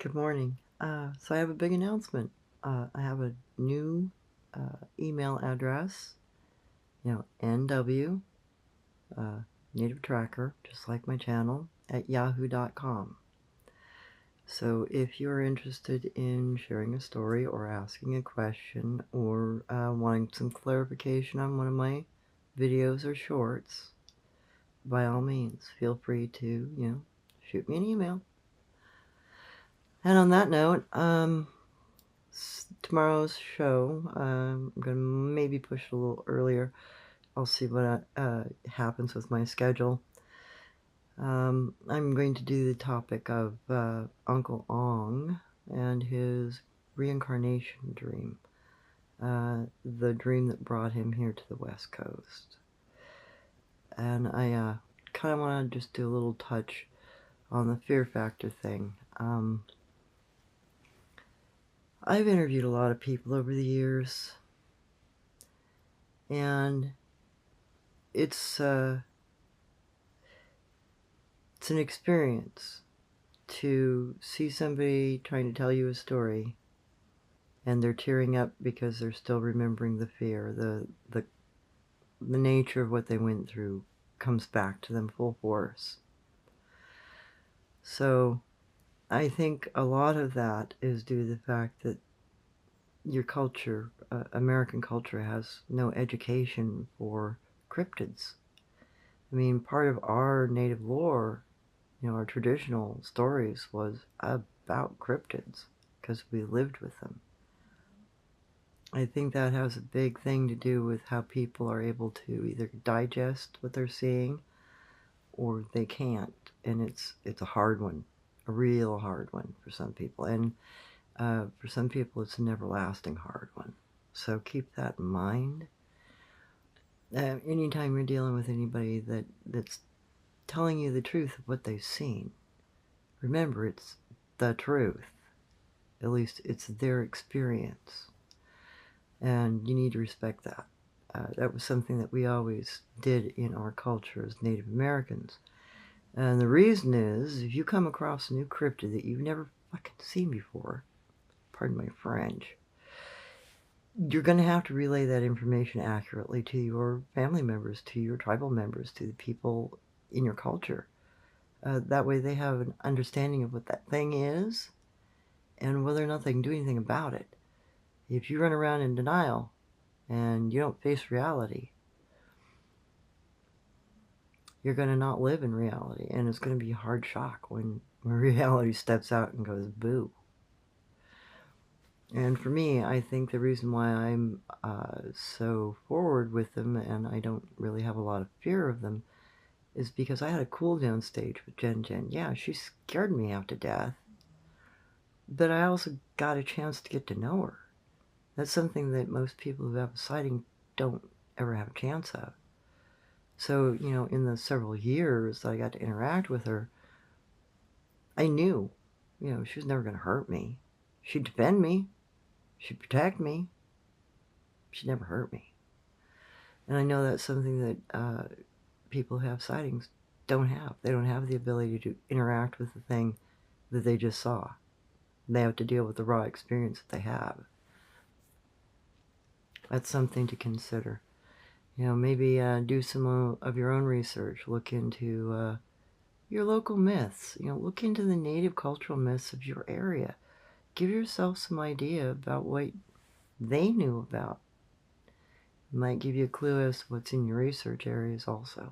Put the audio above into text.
Good morning. So I have a big announcement. I have a new email address, NW, Native Tracker, just like my channel, at yahoo.com. So if you're interested in sharing a story or asking a question or wanting some clarification on one of my videos or shorts, by all means, feel free to, shoot me an email. And on that note, tomorrow's show, I'm going to maybe push it a little earlier. I'll see what happens with my schedule. I'm going to do the topic of Uncle Ong and his reincarnation dream, the dream that brought him here to the West Coast. And I kind of want to just do a little touch on the fear factor thing. I've interviewed a lot of people over the years, and it's an experience to see somebody trying to tell you a story and they're tearing up because they're still remembering the fear. The nature of what they went through comes back to them full force. So I think a lot of that is due to the fact that your culture, American culture, has no education for cryptids. I mean, part of our native lore, our traditional stories was about cryptids because we lived with them. I think that has a big thing to do with how people are able to either digest what they're seeing or they can't. And it's a hard one, a real hard one for some people. And for some people, it's an everlasting hard one. So keep that in mind. Anytime you're dealing with anybody that's telling you the truth of what they've seen, remember, it's the truth. At least it's their experience. And you need to respect that. That was something that we always did in our culture as Native Americans. And the reason is, if you come across a new cryptid that you've never fucking seen before, pardon my French, you're going to have to relay that information accurately to your family members, to your tribal members, to the people in your culture. That way they have an understanding of what that thing is and whether or not they can do anything about it. If you run around in denial and you don't face reality, you're going to not live in reality, and it's going to be a hard shock when reality steps out and goes boo. And for me, I think the reason why I'm so forward with them and I don't really have a lot of fear of them is because I had a cool down stage with Jen Jen. Yeah, she scared me half to death, but I also got a chance to get to know her. That's something that most people who have a sighting don't ever have a chance of. So, in the several years that I got to interact with her, I knew, she was never going to hurt me. She'd defend me. She'd protect me. She'd never hurt me. And I know that's something that people who have sightings don't have. They don't have the ability to interact with the thing that they just saw. They have to deal with the raw experience that they have. That's something to consider. Maybe do some of your own research. Look into your local myths. Look into the native cultural myths of your area. Give yourself some idea about what they knew about. It might give you a clue as to what's in your research areas also.